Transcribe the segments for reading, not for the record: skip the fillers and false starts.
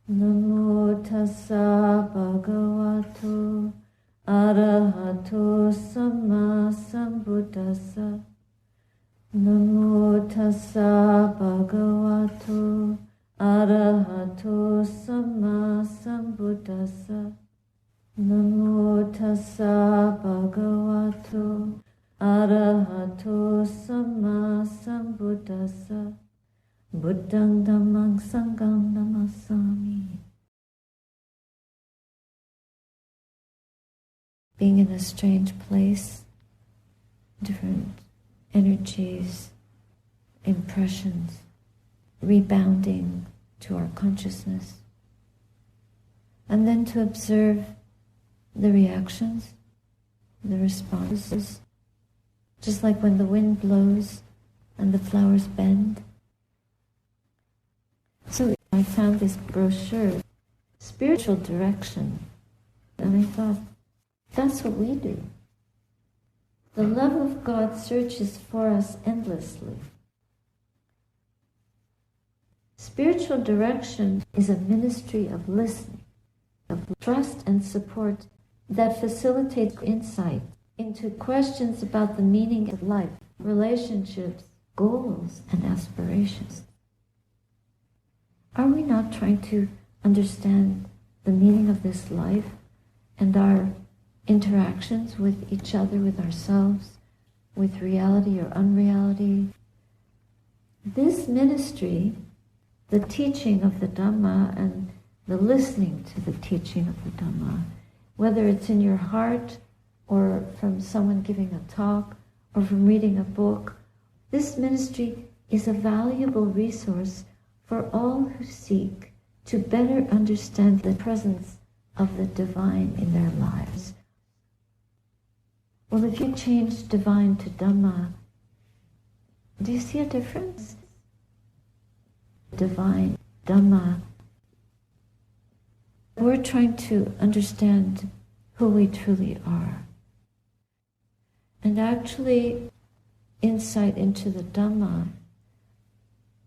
Namo tassa bhagavato arahato samma sambuddhassa. Namo tassa bhagavato arahato samma sambuddhassa. Namo tassa bhagavato arahato samma sambuddhassa. Buddhang dhammang sangham namasami. Being in a strange place, different energies, impressions, rebounding to our consciousness. And then to observe the reactions, the responses, just like when the wind blows and the flowers bend. So I found this brochure, Spiritual Direction, and I thought, that's what we do. The love of God searches for us endlessly. Spiritual direction is a ministry of listening, of trust and support that facilitates insight into questions about the meaning of life, relationships, goals, and aspirations. Are we not trying to understand the meaning of this life and our interactions with each other, with ourselves, with reality or unreality? This ministry, the teaching of the Dhamma and the listening to the teaching of the Dhamma, whether it's in your heart or from someone giving a talk or from reading a book, this ministry is a valuable resource for all who seek to better understand the presence of the divine in their lives. Well, if you change divine to Dhamma, do you see a difference? Divine, Dhamma. We're trying to understand who we truly are. And actually, insight into the Dhamma,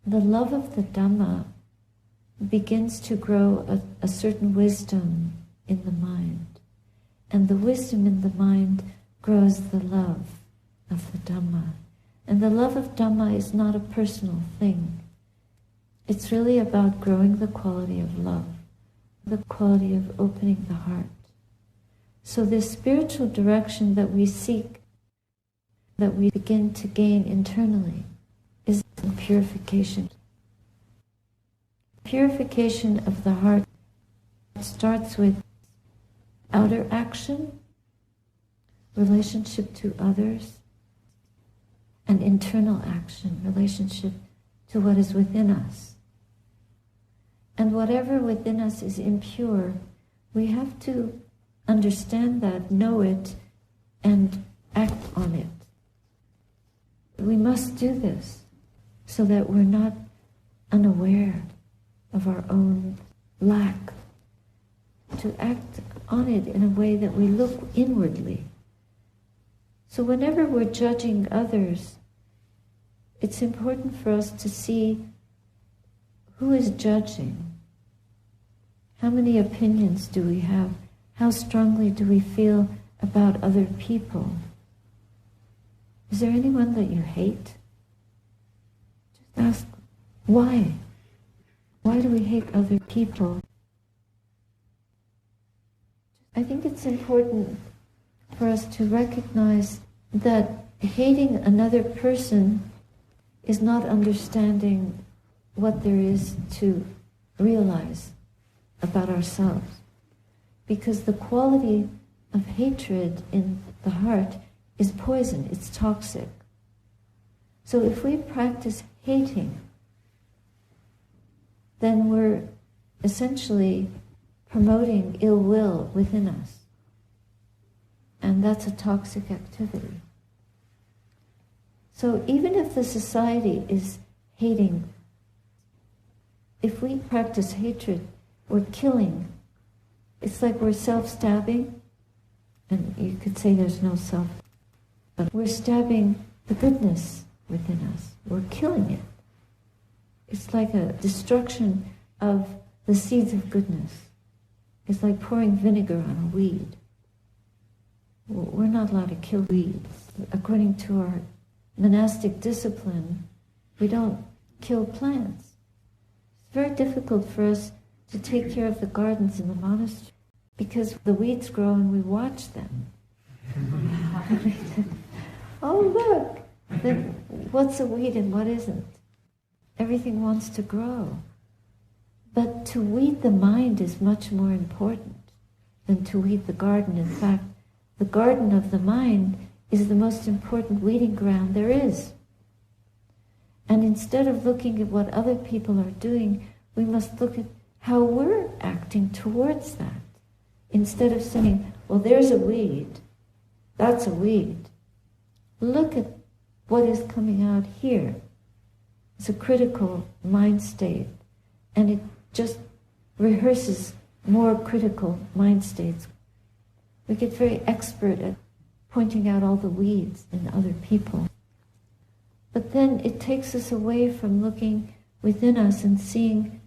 the love of the Dhamma begins to grow a certain wisdom in the mind. And the wisdom in the mind grows the love of the Dhamma. And the love of Dhamma is not a personal thing. It's really about growing the quality of love, the quality of opening the heart. So this spiritual direction that we seek, that we begin to gain internally, is purification. Purification of the heart starts with outer action, relationship to others, and internal action, relationship to what is within us. And whatever within us is impure, we have to understand that, know it, and act on it. We must do this so that we're not unaware of our own lack, to act on it in a way that we look inwardly. So whenever we're judging others, it's important for us to see who is judging. How many opinions do we have? How strongly do we feel about other people? Is there anyone that you hate? Just ask, why? Why do we hate other people? I think it's important for us to recognize that hating another person is not understanding what there is to realize about ourselves. Because the quality of hatred in the heart is poison, it's toxic. So if we practice hating, then we're essentially promoting ill will within us. And that's a toxic activity. So even if the society is hating, if we practice hatred, we're killing. It's like we're self-stabbing, and you could say there's no self, but we're stabbing the goodness within us. We're killing it. It's like a destruction of the seeds of goodness. It's like pouring vinegar on a weed. We're not allowed to kill weeds. According to our monastic discipline, we don't kill plants. It's very difficult for us to take care of the gardens in the monastery because the weeds grow and we watch them. Oh, look! Then what's a weed and what isn't? Everything wants to grow. But to weed the mind is much more important than to weed the garden. In fact, the garden of the mind is the most important weeding ground there is. And instead of looking at what other people are doing, we must look at how we're acting towards that. Instead of saying, well, there's a weed, that's a weed. Look at what is coming out here. It's a critical mind state, and it just rehearses more critical mind states. We get very expert at pointing out all the weeds in other people. But then it takes us away from looking within us and seeing,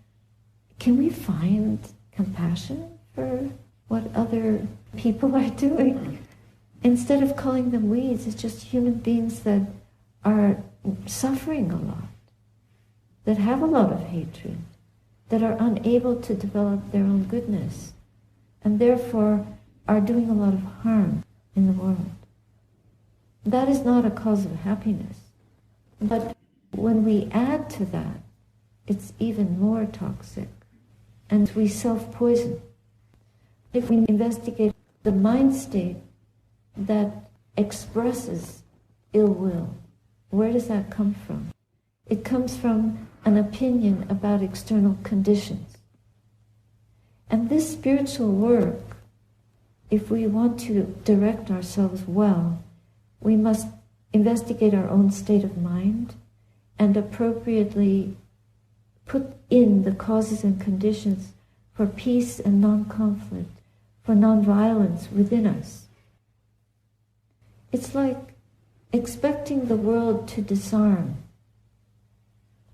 can we find compassion for what other people are doing? Instead of calling them weeds, it's just human beings that are suffering a lot, that have a lot of hatred, that are unable to develop their own goodness, and therefore are doing a lot of harm in the world. That is not a cause of happiness. But when we add to that, it's even more toxic, and we self-poison. If we investigate the mind state that expresses ill will, where does that come from? It comes from an opinion about external conditions. And this spiritual work, if we want to direct ourselves well, we must investigate our own state of mind and appropriately put in the causes and conditions for peace and non-conflict, for non-violence within us. It's like expecting the world to disarm.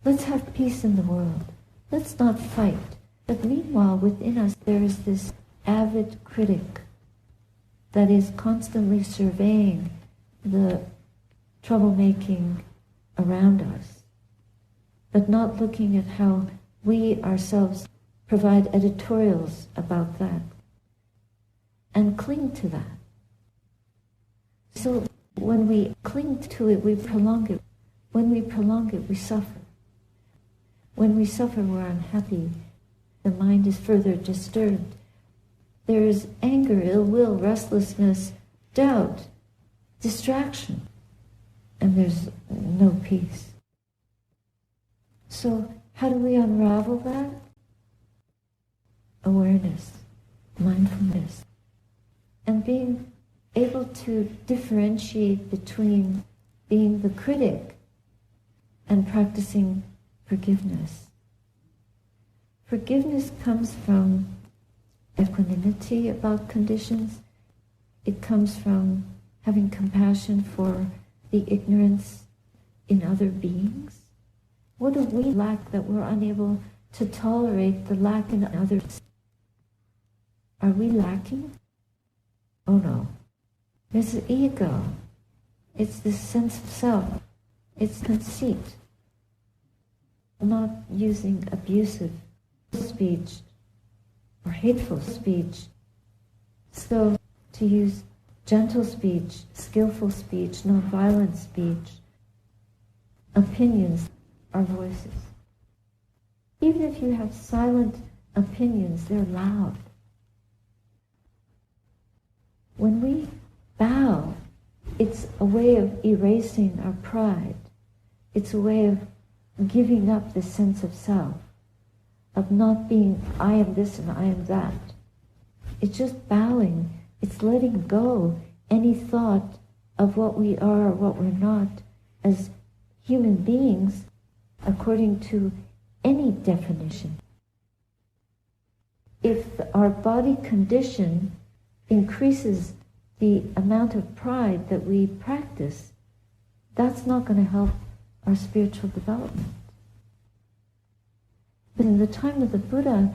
Let's have peace in the world. Let's not fight. But meanwhile, within us, there is this avid critic that is constantly surveying the troublemaking around us, but not looking at how we ourselves provide editorials about that and cling to that. So when we cling to it, we prolong it. When we prolong it, we suffer. When we suffer, we're unhappy. The mind is further disturbed. There is anger, ill will, restlessness, doubt, distraction, and there's no peace. So how do we unravel that? Awareness, mindfulness, and being able to differentiate between being the critic and practicing forgiveness. Forgiveness comes from equanimity about conditions. It comes from having compassion for the ignorance in other beings. What do we lack that we're unable to tolerate the lack in others? Are we lacking? Oh no. It's the ego. It's this sense of self. It's conceit. Not using abusive speech or hateful speech. So to use gentle speech, skillful speech, non-violent speech. Opinions are voices. Even if you have silent opinions, they're loud. When we bow, it's a way of erasing our pride. It's a way of giving up the sense of self, of not being, I am this and I am that. It's just bowing. It's letting go any thought of what we are or what we're not as human beings according to any definition. If our body condition increases the amount of pride that we practice, that's not going to help our spiritual development. But in the time of the Buddha,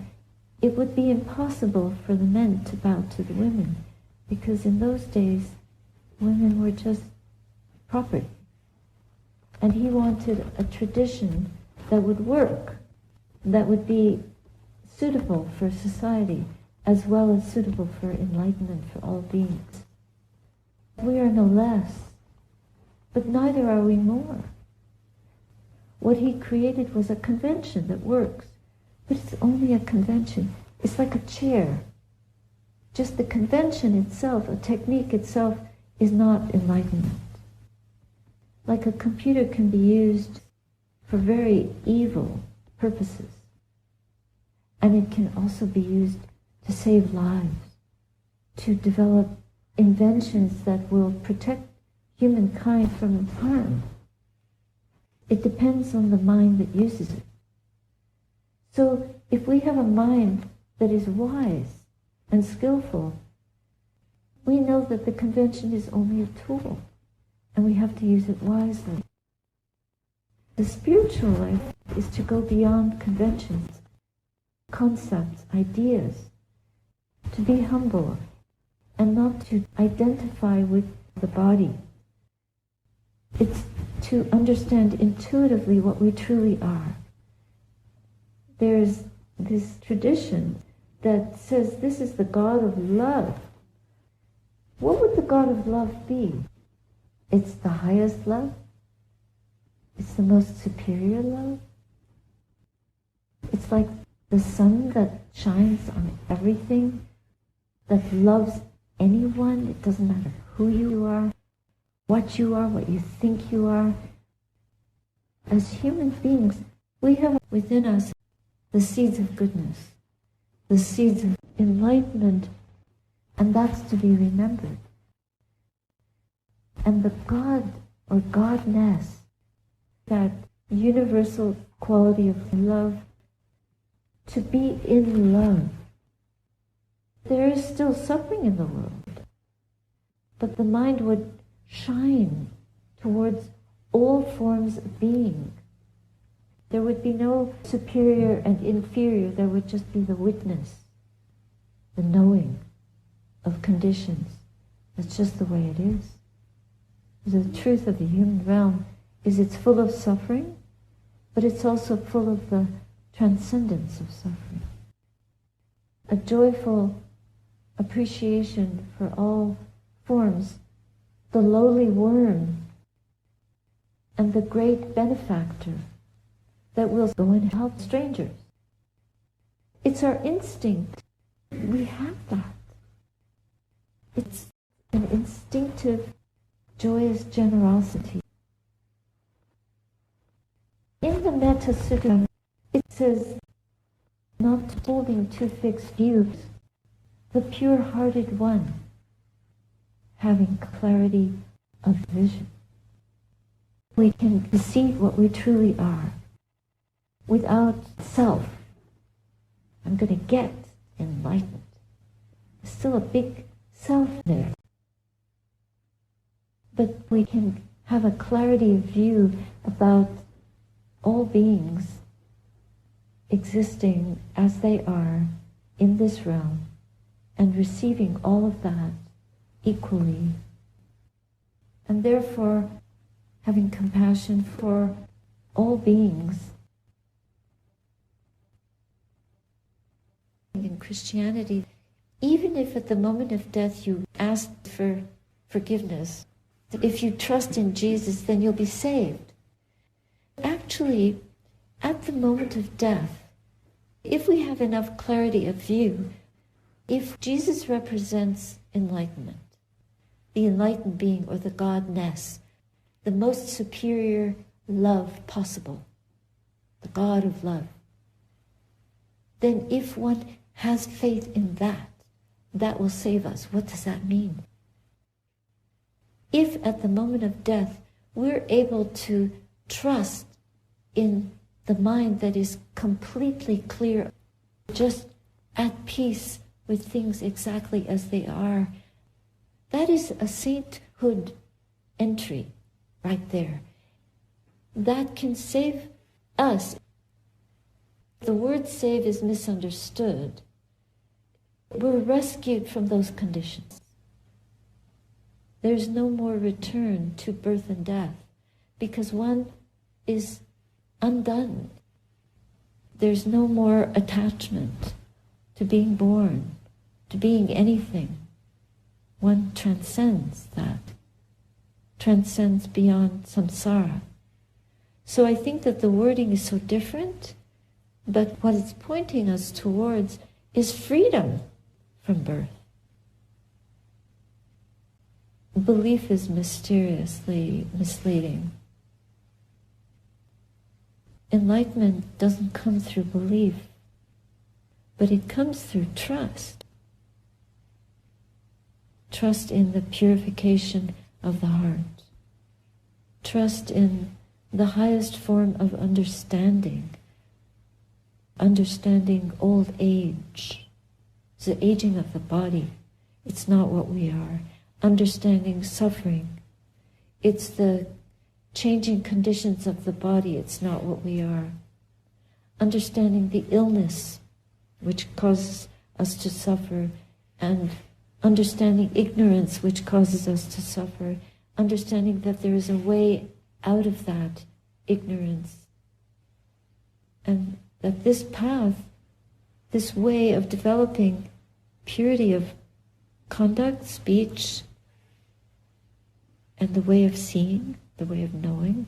it would be impossible for the men to bow to the women, because in those days, women were just property. And he wanted a tradition that would work, that would be suitable for society, as well as suitable for enlightenment for all beings. We are no less, but neither are we more. What he created was a convention that works, but it's only a convention. It's like a chair. Just the convention itself, a technique itself, is not enlightenment. Like a computer can be used for very evil purposes, and it can also be used to save lives, to develop inventions that will protect humankind from harm. It depends on the mind that uses it. So if we have a mind that is wise and skillful, we know that the convention is only a tool, and we have to use it wisely. The spiritual life is to go beyond conventions, concepts, ideas, to be humble and not to identify with the body. It's to understand intuitively what we truly are. There's this tradition that says this is the God of love. What would the God of love be? It's the highest love? It's the most superior love? It's like the sun that shines on everything, that loves anyone. It doesn't matter who you are, what you think you are. As human beings, we have within us the seeds of goodness, the seeds of enlightenment, and that's to be remembered. And the God or Godness, that universal quality of love, to be in love. There is still suffering in the world, but the mind would shine towards all forms of being. There would be no superior and inferior, there would just be the witness, the knowing of conditions. That's just the way it is. The truth of the human realm is it's full of suffering, but it's also full of the transcendence of suffering. A joyful appreciation for all forms, the lowly worm and the great benefactor that will go and help strangers. It's our instinct. We have that. It's an instinctive, joyous generosity. In the Metta Sutta, it says, not holding two fixed views, the pure-hearted one, having clarity of vision. We can perceive what we truly are without self. I'm going to get enlightened. There's still a big self there. But we can have a clarity of view about all beings existing as they are in this realm and receiving all of that equally. And therefore, having compassion for all beings. In Christianity, even if at the moment of death you ask for forgiveness, if you trust in Jesus, then you'll be saved. Actually, at the moment of death, if we have enough clarity of view, if Jesus represents enlightenment, the enlightened being or the Godness, the most superior love possible, the God of love, then if one has faith in that, that will save us. What does that mean? If at the moment of death we're able to trust in the mind that is completely clear, just at peace with things exactly as they are, that is a sainthood entry right there. That can save us. The word save is misunderstood. We're rescued from those conditions. There's no more return to birth and death because one is undone. There's no more attachment to being born, to being anything. One transcends that, transcends beyond samsara. So I think that the wording is so different, but what it's pointing us towards is freedom from birth. Belief is mysteriously misleading. Enlightenment doesn't come through belief, but it comes through trust. Trust in the purification of the heart. Trust in the highest form of understanding. Understanding old age. It's the aging of the body. It's not what we are. Understanding suffering. It's the changing conditions of the body. It's not what we are. Understanding the illness which causes us to suffer, and understanding ignorance which causes us to suffer. Understanding that there is a way out of that ignorance. And that this path, this way of developing purity of conduct, speech, and the way of seeing, the way of knowing,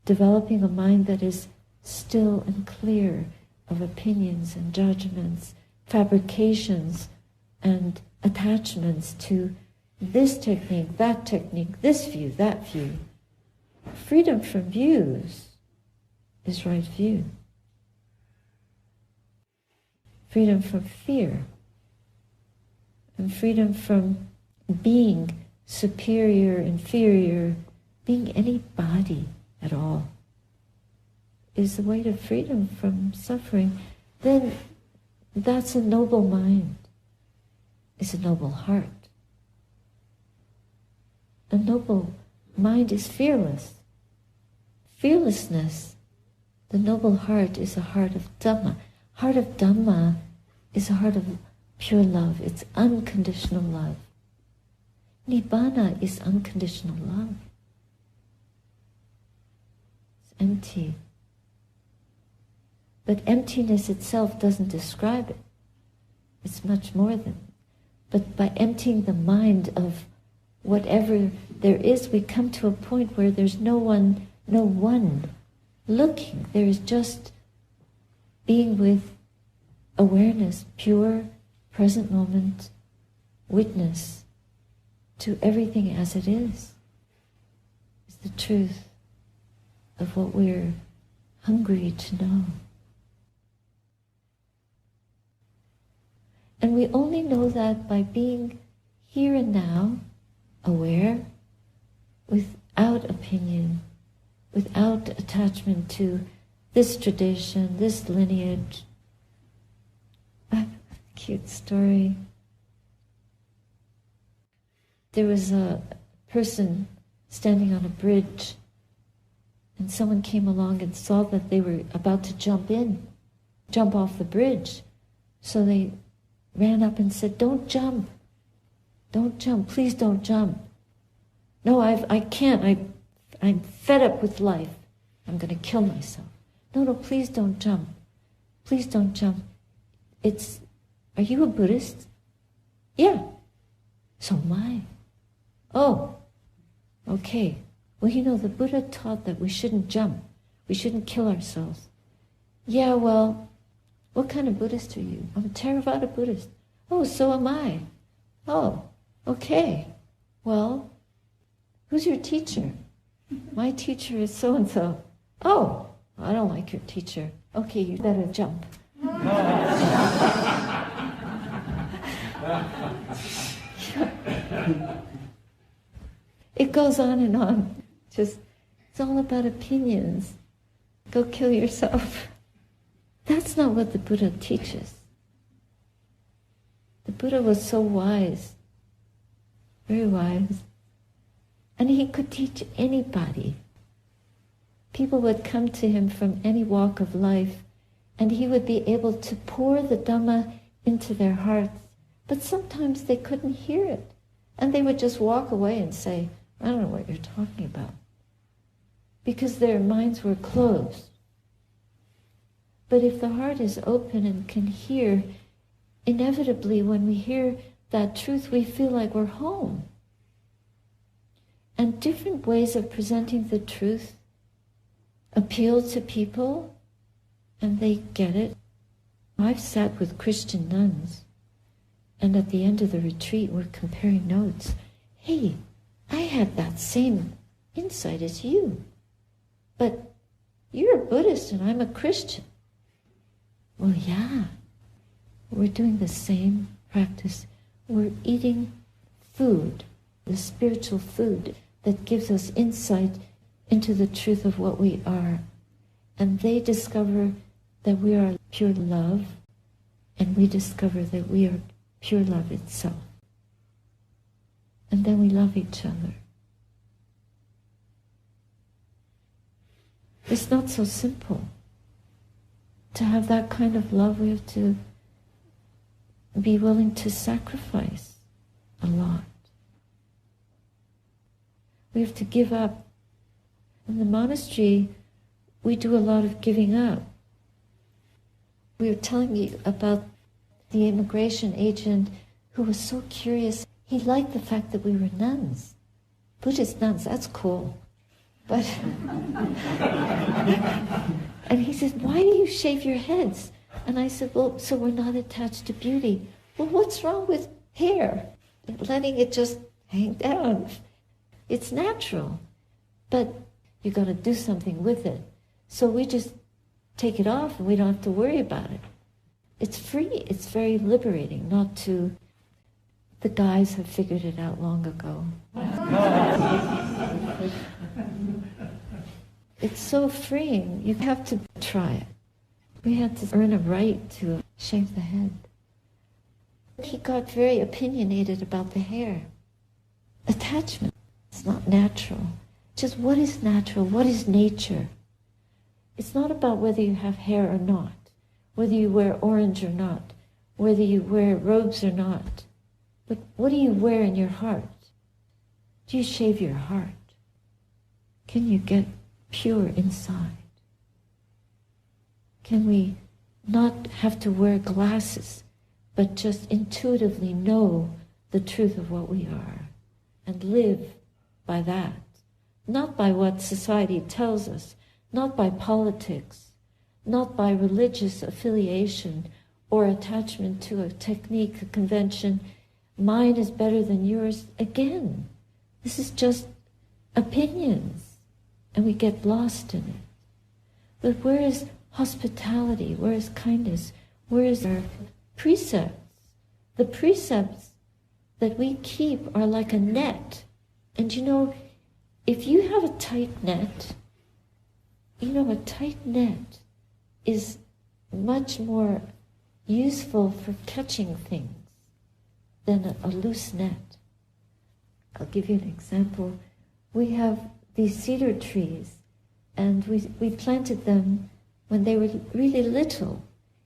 developing a mind that is still and clear of opinions and judgments, fabrications and attachments to this technique, this view, that view. Freedom from views is right view. Freedom from fear, and freedom from being superior, inferior, being anybody at all, is the way to freedom from suffering. Then that's a noble mind. It's a noble heart. A noble mind is fearless. Fearlessness, the noble heart, is a heart of Dhamma. Heart of Dhamma is a heart of pure love. It's unconditional love. Nibbana is unconditional love. It's empty. But emptiness itself doesn't describe it. It's much more than. But by emptying the mind of whatever there is, we come to a point where there's no one looking. There is just being with awareness, pure, present moment, witness to everything as it is the truth of what we're hungry to know. And we only know that by being here and now, aware, without opinion, without attachment to this tradition, this lineage. I have a cute story. There was a person standing on a bridge, and someone came along and saw that they were about to jump off the bridge. So they ran up and said, "Don't jump. Don't jump. Please don't jump." "No, I can't. I'm fed up with life. I'm going to kill myself." No, please don't jump. Please don't jump. Are you a Buddhist?" "Yeah." "So am I." "Oh, okay. Well, the Buddha taught that we shouldn't jump. We shouldn't kill ourselves." "Yeah, well, what kind of Buddhist are you?" "I'm a Theravada Buddhist." "Oh, so am I." "Oh, okay. Well, who's your teacher?" "My teacher is so-and-so." "Oh, I don't like your teacher." "Okay, you better jump." It goes on and on. It's all about opinions. Go kill yourself. That's not what the Buddha teaches. The Buddha was so wise, very wise, and he could teach anybody. People would come to him from any walk of life, and he would be able to pour the Dhamma into their hearts, but sometimes they couldn't hear it. And they would just walk away and say, I don't know what you're talking about. Because their minds were closed. But if the heart is open and can hear, inevitably when we hear that truth, we feel like we're home. And different ways of presenting the truth appeal to people, and they get it. I've sat with Christian nuns, and at the end of the retreat, we're comparing notes. Hey, I had that same insight as you, but you're a Buddhist and I'm a Christian. Well, yeah, we're doing the same practice. We're eating food, the spiritual food that gives us insight into the truth of what we are. And they discover that we are pure love, and we discover that we are pure love itself. And then we love each other. It's not so simple. To have that kind of love, we have to be willing to sacrifice a lot. We have to give up. In the monastery, we do a lot of giving up. We were telling you about the immigration agent who was so curious. He liked the fact that we were nuns. Buddhist nuns, that's cool. But and he said, why do you shave your heads? And I said, well, so we're not attached to beauty. Well, what's wrong with hair? Letting it just hang down. It's natural. But you got to do something with it. So we just take it off and we don't have to worry about it. It's free. It's very liberating not to... The guys have figured it out long ago. It's so freeing. You have to try it. We had to earn a right to shave the head. He got very opinionated about the hair. Attachment. It's not natural. Just what is natural? What is nature? It's not about whether you have hair or not, whether you wear orange or not, whether you wear robes or not. But what do you wear in your heart? Do you shave your heart? Can you get pure inside? Can we not have to wear glasses, but just intuitively know the truth of what we are and live by that? Not by what society tells us, not by politics, not by religious affiliation or attachment to a technique, a convention. Mine is better than yours. Again, this is just opinions, and we get lost in it. But where is hospitality? Where is kindness? Where is our precepts? The precepts that we keep are like a net. And you know, if you have a tight net, you know, a tight net is much more useful for catching things than a loose net. I'll give you an example. We have these cedar trees, and we planted them when they were really little,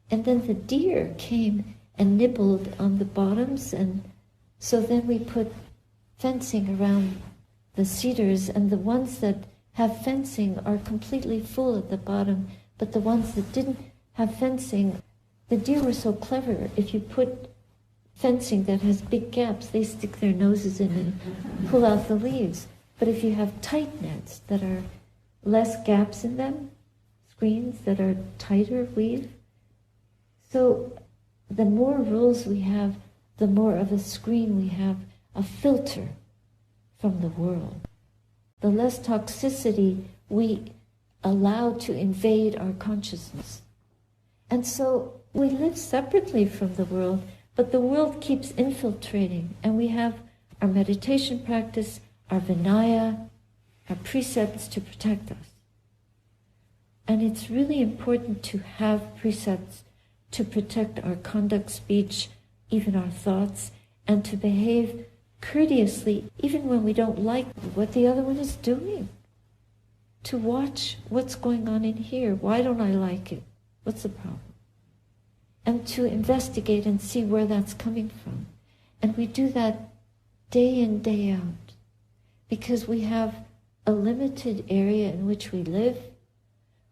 and then the deer came and nibbled on the bottoms, and so then we put fencing around the cedars, and the ones that have fencing are completely full at the bottom, but the ones that didn't have fencing, the deer were so clever. If you put fencing that has big gaps, they stick their noses in and pull out the leaves. But if you have tight nets that are less gaps in them, screens that are tighter weave, so the more rules we have, the more of a screen we have, a filter from the world. The less toxicity we allow to invade our consciousness. And so we live separately from the world, but the world keeps infiltrating, and we have our meditation practice, our Vinaya, our precepts to protect us. And it's really important to have precepts to protect our conduct, speech, even our thoughts, and to behave courteously, even when we don't like what the other one is doing. To watch what's going on in here. Why don't I like it? What's the problem? and to investigate and see where that's coming from. And we do that day in, day out, because we have a limited area in which we live.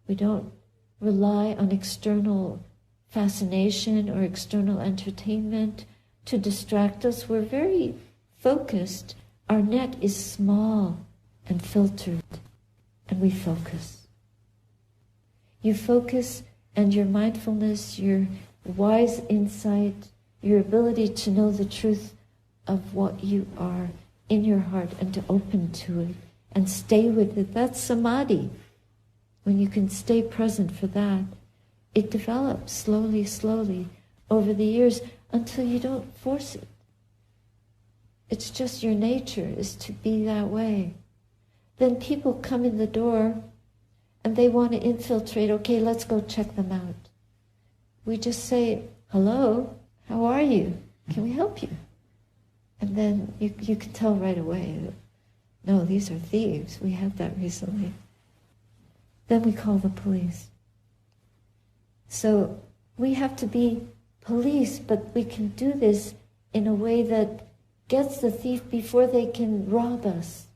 We don't rely on external fascination or external entertainment to distract us. We're very focused. Our net is small and filtered, and we focus. You focus, and your mindfulness, your wise insight, your ability to know the truth of what you are in your heart and to open to it and stay with it. That's samadhi. When you can stay present for that, it develops slowly, slowly over the years until you don't force it. It's just your nature is to be that way. Then people come in the door and they want to infiltrate. Okay, let's go check them out. We just say, hello, how are you? Can we help you? And then you can tell right away that, no, these are thieves. We had that recently. Then we call the police. So we have to be police, but we can do this in a way that gets the thief before they can rob us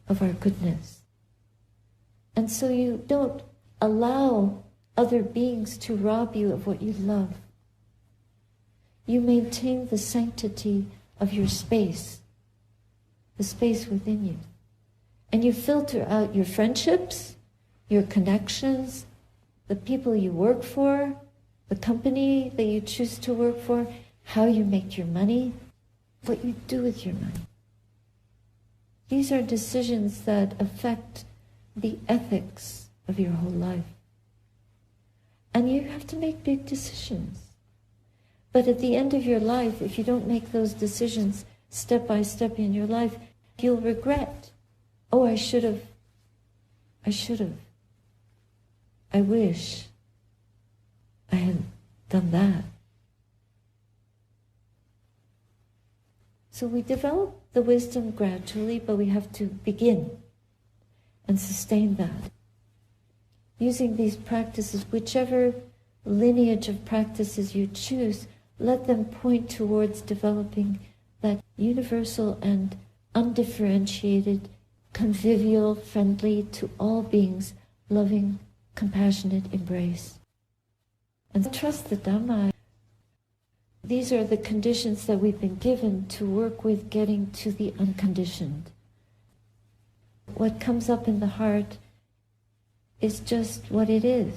of our goodness. And so you don't allow other beings to rob you of what you love. You maintain the sanctity of your space, the space within you. And you filter out your friendships, your connections, the people you work for, the company that you choose to work for, how you make your money, what you do with your money. These are decisions that affect the ethics of your whole life. And you have to make big decisions. But at the end of your life, if you don't make those decisions step by step in your life, you'll regret. Oh, I should have. I wish I had done that. So we develop the wisdom gradually, but we have to begin and sustain that. Using these practices, whichever lineage of practices you choose, let them point towards developing that universal and undifferentiated, convivial, friendly to all beings, loving, compassionate embrace. And trust the Dhamma. These are the conditions that we've been given to work with getting to the unconditioned. What comes up in the heart is just what it is.